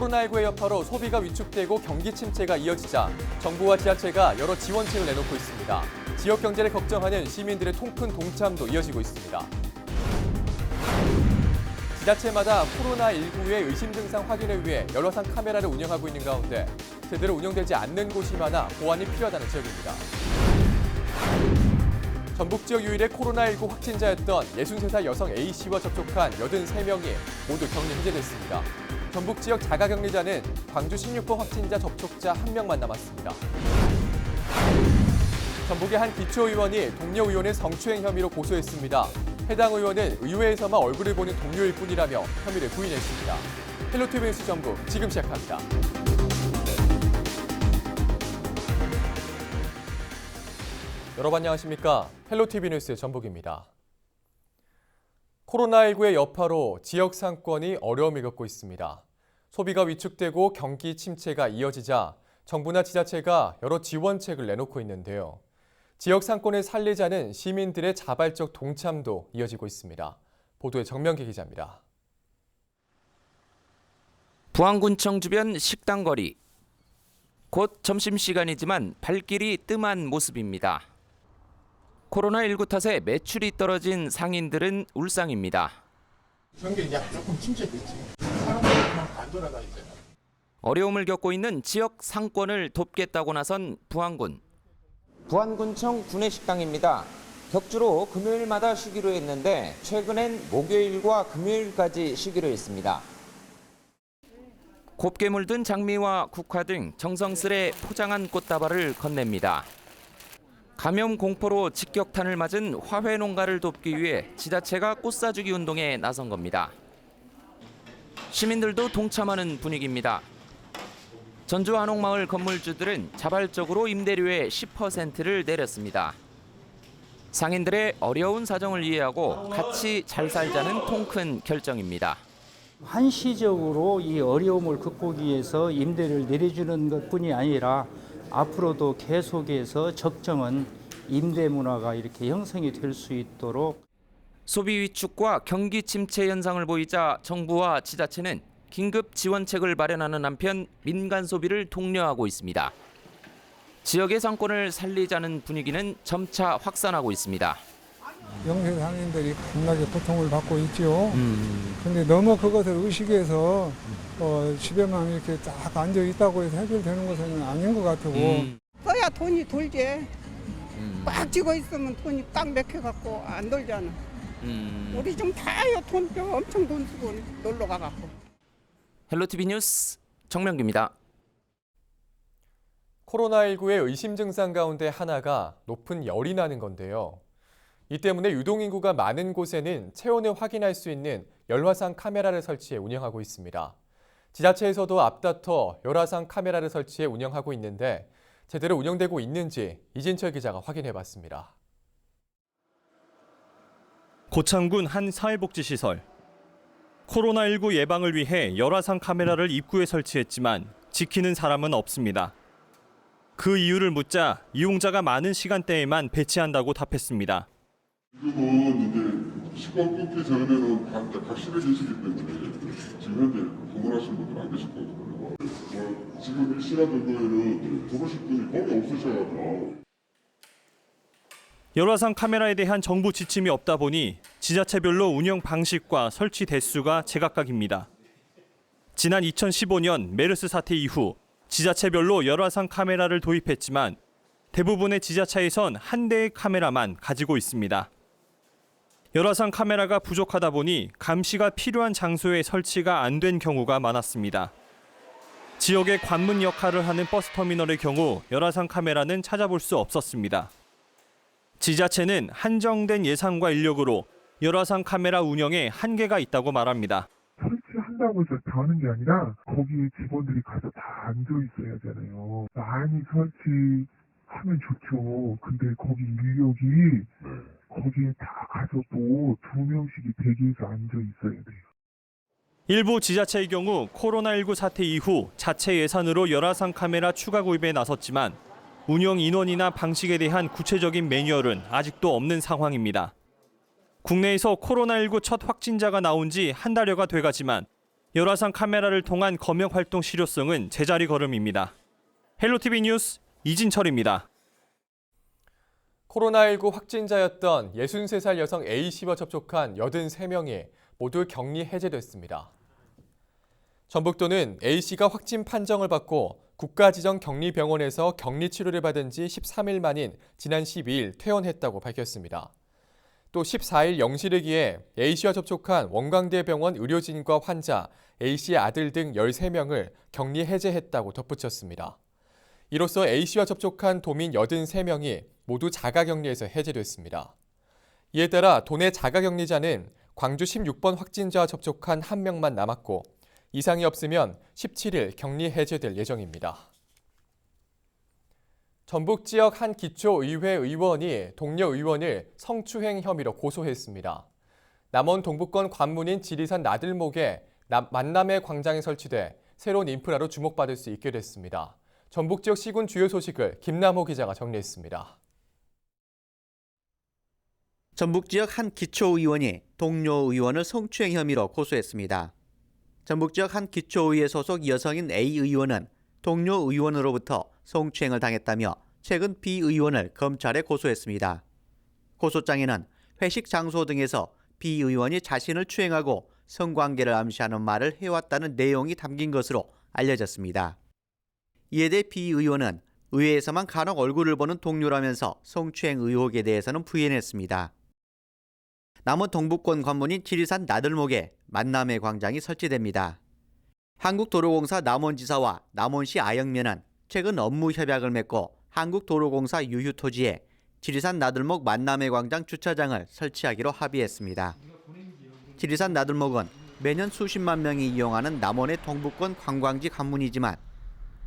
코로나19의 여파로 소비가 위축되고 경기 침체가 이어지자 정부와 지자체가 여러 지원책을 내놓고 있습니다. 지역 경제를 걱정하는 시민들의 통큰 동참도 이어지고 있습니다. 지자체마다 코로나19의 의심 증상 확인을 위해 열화상 카메라를 운영하고 있는 가운데 제대로 운영되지 않는 곳이 많아 보완이 필요하다는 지역입니다. 전북 지역 유일의 코로나19 확진자였던 63살 여성 A씨와 접촉한 83명이 모두 격리 해제됐습니다. 전북 지역 자가격리자는 광주 16번 확진자 접촉자 1명만 남았습니다. 전북의 한 기초의원이 동료 의원의 성추행 혐의로 고소했습니다. 해당 의원은 의회에서만 얼굴을 보는 동료일 뿐이라며 혐의를 부인했습니다. 헬로티비 뉴스 전북 지금 시작합니다. 여러분 안녕하십니까? 헬로티비 뉴스 전북입니다. 코로나19의 여파로 지역 상권이 어려움을 겪고 있습니다. 소비가 위축되고 경기 침체가 이어지자 정부나 지자체가 여러 지원책을 내놓고 있는데요. 지역 상권을 살리자는 시민들의 자발적 동참도 이어지고 있습니다. 보도에 정명기 기자입니다. 부안군청 주변 식당 거리. 곧 점심시간이지만 발길이 뜸한 모습입니다. 코로나19 탓에 매출이 떨어진 상인들은 울상입니다. 경기는 약 조금 침체됐지. 사람들이 그만큼 안 돌아다니잖아. 어려움을 겪고 있는 지역 상권을 돕겠다고 나선 부안군. 부안군청 구내식당입니다. 격주로 금요일마다 쉬기로 했는데 최근엔 목요일과 금요일까지 쉬기로 했습니다. 곱게 물든 장미와 국화 등 정성스레 포장한 꽃다발을 건넵니다. 감염 공포로 직격탄을 맞은 화훼 농가를 돕기 위해 지자체가 꽃 사주기 운동에 나선 겁니다. 시민들도 동참하는 분위기입니다. 전주 한옥마을 건물주들은 자발적으로 임대료의 10%를 내렸습니다. 상인들의 어려운 사정을 이해하고 같이 잘 살자는 통큰 결정입니다. 한시적으로 이 어려움을 극복하기 위해서 임대를 내려주는 것뿐이 아니라 앞으로도 계속해서 적정한 임대 문화가 이렇게 형성이 될 수 있도록 소비 위축과 경기 침체 현상을 보이자 정부와 지자체는 긴급 지원책을 마련하는 한편 민간 소비를 독려하고 있습니다. 지역의 상권을 살리자는 분위기는 점차 확산하고 있습니다. 영세 상인들이 겁나게 고통을 받고 있죠. 근데 너무 그것을 의식해서 집에만 이렇게 딱 앉아 있다고 해서 해결되는 것은 아닌 것 같고. 써야 돈이 돌지. 꽉 쥐고 있으면 돈이 딱 맥혀갖고 안 돌잖아. 우리 좀 다요 돈 엄청 돈 쓰고 놀러 가갖고. 헬로티비 뉴스 정명기입니다. 코로나19의 의심 증상 가운데 하나가 높은 열이 나는 건데요. 이 때문에 유동인구가 많은 곳에는 체온을 확인할 수 있는 열화상 카메라를 설치해 운영하고 있습니다. 지자체에서도 앞다퉈 열화상 카메라를 설치해 운영하고 있는데 제대로 운영되고 있는지 이진철 기자가 확인해봤습니다. 고창군 한 사회복지시설. 코로나19 예방을 위해 열화상 카메라를 입구에 설치했지만 지키는 사람은 없습니다. 그 이유를 묻자 이용자가 많은 시간대에만 배치한다고 답했습니다. 지금은 이제 시간 끊기 전에는 확실해지시기 때문에 지금 현재 방문하시는 분들 안 계실 거거든요. 지금 이 시간 정도에는 들어오실 분이 거의 없으셔가지고. 열화상 카메라에 대한 정부 지침이 없다 보니 지자체별로 운영 방식과 설치 대수가 제각각입니다. 지난 2015년 메르스 사태 이후 지자체별로 열화상 카메라를 도입했지만 대부분의 지자체에선 한 대의 카메라만 가지고 있습니다. 열화상 카메라가 부족하다 보니 감시가 필요한 장소에 설치가 안 된 경우가 많았습니다. 지역의 관문 역할을 하는 버스터미널의 경우 열화상 카메라는 찾아볼 수 없었습니다. 지자체는 한정된 예산과 인력으로 열화상 카메라 운영에 한계가 있다고 말합니다. 설치한다고 해서 되는 게 아니라 거기에 직원들이 가서 다 앉아 있어야 하잖아요. 많이 설치하면 좋죠. 근데 거기 인력이 거기에 다 가서 또 2명씩이 대기해서 앉아 있어야 돼요. 일부 지자체의 경우 코로나19 사태 이후 자체 예산으로 열화상 카메라 추가 구입에 나섰지만 운영 인원이나 방식에 대한 구체적인 매뉴얼은 아직도 없는 상황입니다. 국내에서 코로나19 첫 확진자가 나온 지 한 달여가 돼가지만 열화상 카메라를 통한 검역 활동 실효성은 제자리 걸음입니다. 헬로티비 뉴스 이진철입니다. 코로나19 확진자였던 63살 여성 A씨와 접촉한 83명이 모두 격리 해제됐습니다. 전북도는 A씨가 확진 판정을 받고 국가지정 격리병원에서 격리 치료를 받은 지 13일 만인 지난 12일 퇴원했다고 밝혔습니다. 또 14일 0시를 기해 A씨와 접촉한 원광대병원 의료진과 환자, A씨의 아들 등 13명을 격리 해제했다고 덧붙였습니다. 이로써 A씨와 접촉한 도민 83명이 모두 자가격리에서 해제됐습니다. 이에 따라 도내 자가격리자는 광주 16번 확진자와 접촉한 1명만 남았고 이상이 없으면 17일 격리 해제될 예정입니다. 전북 지역 한 기초의회 의원이 동료 의원을 성추행 혐의로 고소했습니다. 남원 동북권 관문인 지리산 나들목에 만남의 광장이 설치돼 새로운 인프라로 주목받을 수 있게 됐습니다. 전북 지역 시군 주요 소식을 김남호 기자가 정리했습니다. 전북 지역 한 기초의원이 동료 의원을 성추행 혐의로 고소했습니다. 전북 지역 한 기초의회 소속 여성인 A 의원은 동료 의원으로부터 성추행을 당했다며 최근 B 의원을 검찰에 고소했습니다. 고소장에는 회식 장소 등에서 B 의원이 자신을 추행하고 성관계를 암시하는 말을 해왔다는 내용이 담긴 것으로 알려졌습니다. 이에 대해 B 의원은 의회에서만 간혹 얼굴을 보는 동료라면서 성추행 의혹에 대해서는 부인했습니다. 남원 동북권 관문인 지리산 나들목에 만남의 광장이 설치됩니다. 한국도로공사 남원지사와 남원시 아영면은 최근 업무 협약을 맺고 한국도로공사 유휴 토지에 지리산 나들목 만남의 광장 주차장을 설치하기로 합의했습니다. 지리산 나들목은 매년 수십만 명이 이용하는 남원의 동북권 관광지 관문이지만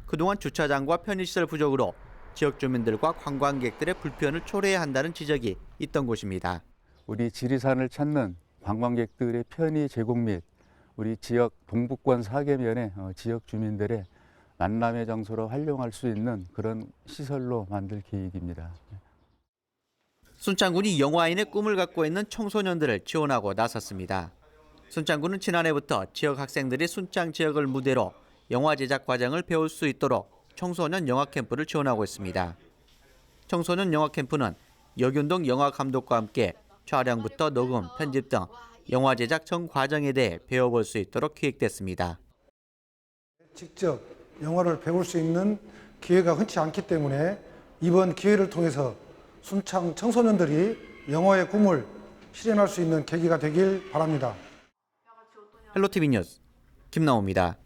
그동안 주차장과 편의시설 부족으로 지역 주민들과 관광객들의 불편을 초래해야 한다는 지적이 있던 곳입니다. 우리 지리산을 찾는 관광객들의 편의 제공 및 우리 지역 동북권 사계면의 지역 주민들의 만남의 장소로 활용할 수 있는 그런 시설로 만들 계획입니다. 순창군이 영화인의 꿈을 갖고 있는 청소년들을 지원하고 나섰습니다. 순창군은 지난해부터 지역 학생들이 순창 지역을 무대로 영화 제작 과정을 배울 수 있도록 청소년 영화 캠프를 지원하고 있습니다. 청소년 영화 캠프는 역윤동 영화 감독과 함께 촬영부터 녹음, 편집 등 영화 제작 전 과정에 대해 배워볼 수 있도록 기획됐습니다. 직접 영화를 배울 수 있는 기회가 흔치 않기 때문에 이번 기회를 통해서 순창 청소년들이 영화의 꿈을 실현할 수 있는 계기가 되길 바랍니다. 헬로티비 뉴스 김나호입니다.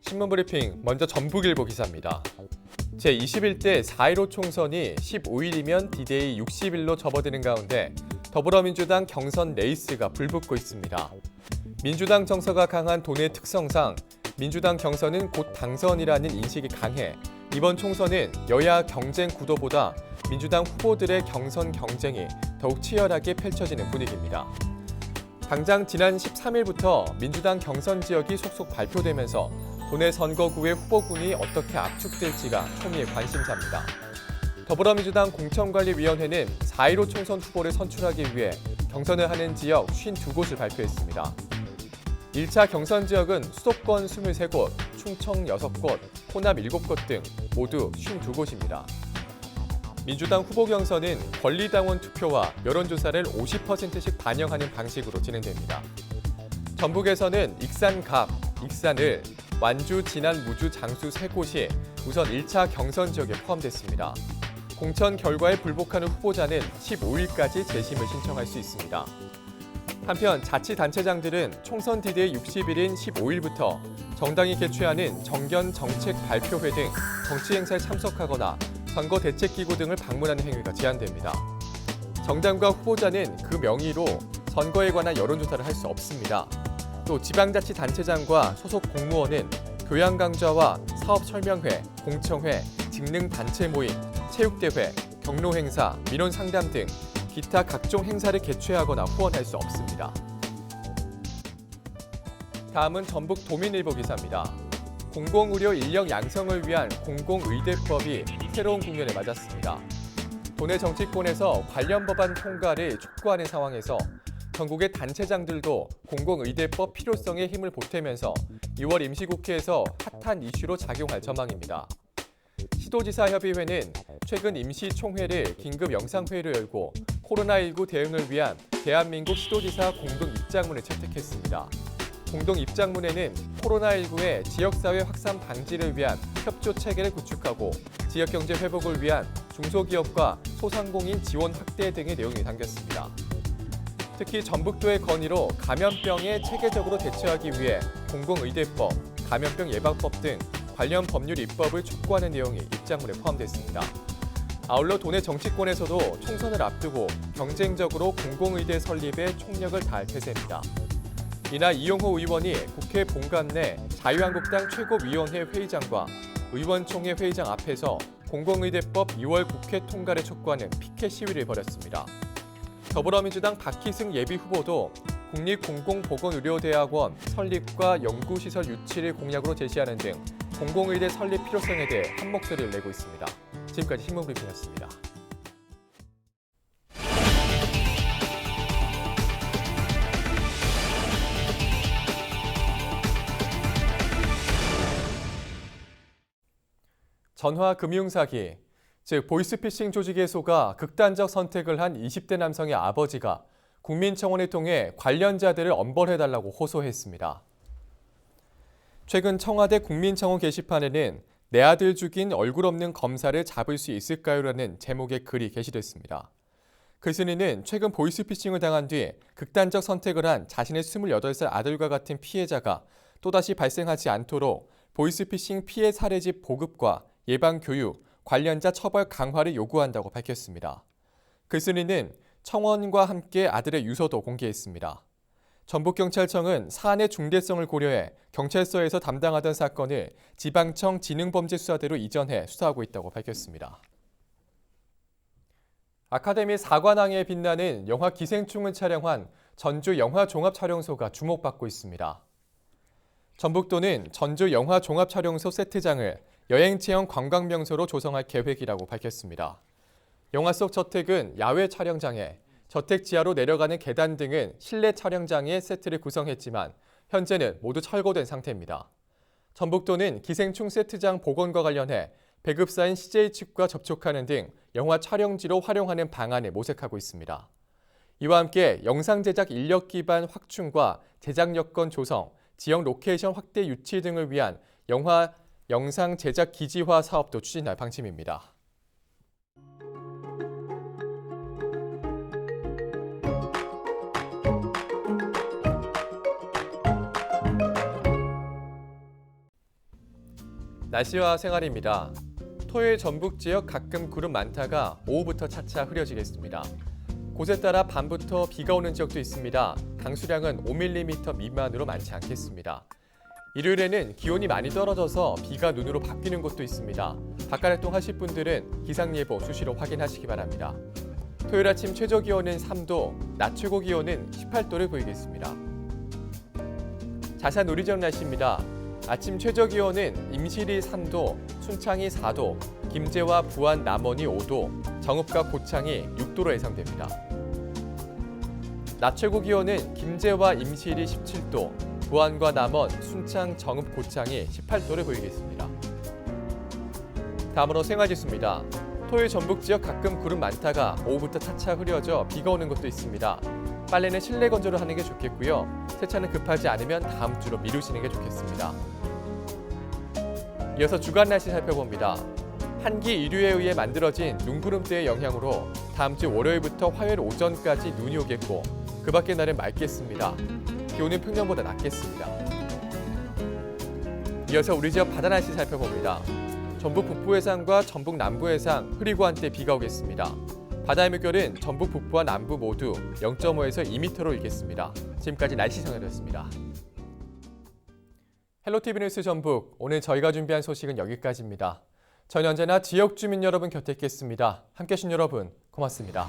신문브리핑 먼저 전북일보 기사입니다. 제21대 4.15 총선이 15일이면 D-Day 60일로 접어드는 가운데 더불어민주당 경선 레이스가 불붙고 있습니다. 민주당 정서가 강한 도내 특성상 민주당 경선은 곧 당선이라는 인식이 강해 이번 총선은 여야 경쟁 구도보다 민주당 후보들의 경선 경쟁이 더욱 치열하게 펼쳐지는 분위기입니다. 당장 지난 13일부터 민주당 경선 지역이 속속 발표되면서 도내 선거구의 후보군이 어떻게 압축될지가 초미의 관심사입니다. 더불어민주당 공천관리위원회는 4.15 총선 후보를 선출하기 위해 경선을 하는 지역 52곳을 발표했습니다. 1차 경선 지역은 수도권 23곳, 충청 6곳, 호남 7곳 등 모두 52곳입니다. 민주당 후보 경선은 권리당원 투표와 여론조사를 50%씩 반영하는 방식으로 진행됩니다. 전북에서는 익산 갑, 익산 을, 완주, 진안, 무주, 장수 3곳이 우선 1차 경선 지역에 포함됐습니다. 공천 결과에 불복하는 후보자는 15일까지 재심을 신청할 수 있습니다. 한편 자치단체장들은 총선 D-Day 60일인 15일부터 정당이 개최하는 정견 정책 발표회 등 정치 행사에 참석하거나 선거대책기구 등을 방문하는 행위가 제한됩니다. 정당과 후보자는 그 명의로 선거에 관한 여론조사를 할 수 없습니다. 또 지방자치단체장과 소속 공무원은 교양 강좌와 사업 설명회, 공청회, 직능단체 모임, 체육대회, 경로행사, 민원상담 등 기타 각종 행사를 개최하거나 후원할 수 없습니다. 다음은 전북 도민일보 기사입니다. 공공의료 인력 양성을 위한 공공의대법이 새로운 국면에 맞았습니다. 도내 정치권에서 관련 법안 통과를 촉구하는 상황에서 전국의 단체장들도 공공의대법 필요성에 힘을 보태면서 2월 임시국회에서 핫한 이슈로 작용할 전망입니다. 시도지사협의회는 최근 임시총회를 긴급 영상회의로 열고 코로나19 대응을 위한 대한민국 시도지사 공동 입장문을 채택했습니다. 공동 입장문에는 코로나19의 지역사회 확산 방지를 위한 협조 체계를 구축하고 지역경제 회복을 위한 중소기업과 소상공인 지원 확대 등의 내용이 담겼습니다. 특히 전북도의 건의로 감염병에 체계적으로 대처하기 위해 공공의대법, 감염병 예방법 등 관련 법률 입법을 촉구하는 내용이 입장문에 포함됐습니다. 아울러 도내 정치권에서도 총선을 앞두고 경쟁적으로 공공의대 설립에 총력을 다할 태세입니다. 이날 이용호 의원이 국회 본관 내 자유한국당 최고위원회 회의장과 의원총회 회의장 앞에서 공공의대법 2월 국회 통과를 촉구하는 피켓 시위를 벌였습니다. 더불어민주당 박희승 예비후보도 국립공공보건의료대학원 설립과 연구시설 유치를 공약으로 제시하는 등 공공의대 설립 필요성에 대해 한 목소리를 내고 있습니다. 지금까지 신문브리핑이었습니다. 전화금융사기, 즉 보이스피싱 조직에 속아 극단적 선택을 한 20대 남성의 아버지가 국민청원을 통해 관련자들을 엄벌해달라고 호소했습니다. 최근 청와대 국민청원 게시판에는 내 아들 죽인 얼굴 없는 검사를 잡을 수 있을까요라는 제목의 글이 게시됐습니다. 글쓴이는 최근 보이스피싱을 당한 뒤 극단적 선택을 한 자신의 28살 아들과 같은 피해자가 또다시 발생하지 않도록 보이스피싱 피해 사례집 보급과 예방 교육, 관련자 처벌 강화를 요구한다고 밝혔습니다. 글쓴이는 청원과 함께 아들의 유서도 공개했습니다. 전북경찰청은 사안의 중대성을 고려해 경찰서에서 담당하던 사건을 지방청 지능범죄수사대로 이전해 수사하고 있다고 밝혔습니다. 아카데미 사관왕에 빛나는 영화 기생충을 촬영한 전주 영화종합촬영소가 주목받고 있습니다. 전북도는 전주 영화종합촬영소 세트장을 여행체험 관광명소로 조성할 계획이라고 밝혔습니다. 영화 속 저택은 야외 촬영장에, 저택 지하로 내려가는 계단 등은 실내 촬영장에 세트를 구성했지만 현재는 모두 철거된 상태입니다. 전북도는 기생충 세트장 복원과 관련해 배급사인 CJ 측과 접촉하는 등 영화 촬영지로 활용하는 방안을 모색하고 있습니다. 이와 함께 영상 제작 인력 기반 확충과 제작 여건 조성, 지역 로케이션 확대 유치 등을 위한 영상 제작 기지화 사업도 추진할 방침입니다. 날씨와 생활입니다. 토요일 전북 지역 가끔 구름 많다가 오후부터 차차 흐려지겠습니다. 곳에 따라 밤부터 비가 오는 지역도 있습니다. 강수량은 5mm 미만으로 많지 않겠습니다. 일요일에는 기온이 많이 떨어져서 비가 눈으로 바뀌는 곳도 있습니다. 바깥 활동하실 분들은 기상예보 수시로 확인하시기 바랍니다. 토요일 아침 최저 기온은 3도, 낮 최고 기온은 18도를 보이겠습니다. 자산 우리 지역 날씨입니다. 아침 최저 기온은 임실이 3도, 순창이 4도, 김제와 부안, 남원이 5도, 정읍과 고창이 6도로 예상됩니다. 낮 최고 기온은 김제와 임실이 17도, 부안과 남원, 순창, 정읍, 고창이 18도를 보이겠습니다. 다음으로 생활지수입니다. 토요일 전북 지역 가끔 구름 많다가 오후부터 차차 흐려져 비가 오는 곳도 있습니다. 빨래는 실내 건조를 하는 게 좋겠고요. 세차는 급하지 않으면 다음 주로 미루시는 게 좋겠습니다. 이어서 주간 날씨 살펴봅니다. 한기 이류에 의해 만들어진 눈구름대의 영향으로 다음 주 월요일부터 화요일 오전까지 눈이 오겠고 그 밖의 날은 맑겠습니다. 기온은 평년보다 낮겠습니다. 이어서 우리 지역 바다 날씨 살펴봅니다. 전북 북부 해상과 전북 남부 해상 흐리고 한때 비가 오겠습니다. 바다의 물결은 전북 북부와 남부 모두 0.5에서 2m로 일겠습니다. 지금까지 날씨 전해드렸습니다. 헬로티비 뉴스 전북, 오늘 저희가 준비한 소식은 여기까지입니다. 저는 언제나 지역 주민 여러분 곁에 있겠습니다. 함께해 주신 여러분 고맙습니다.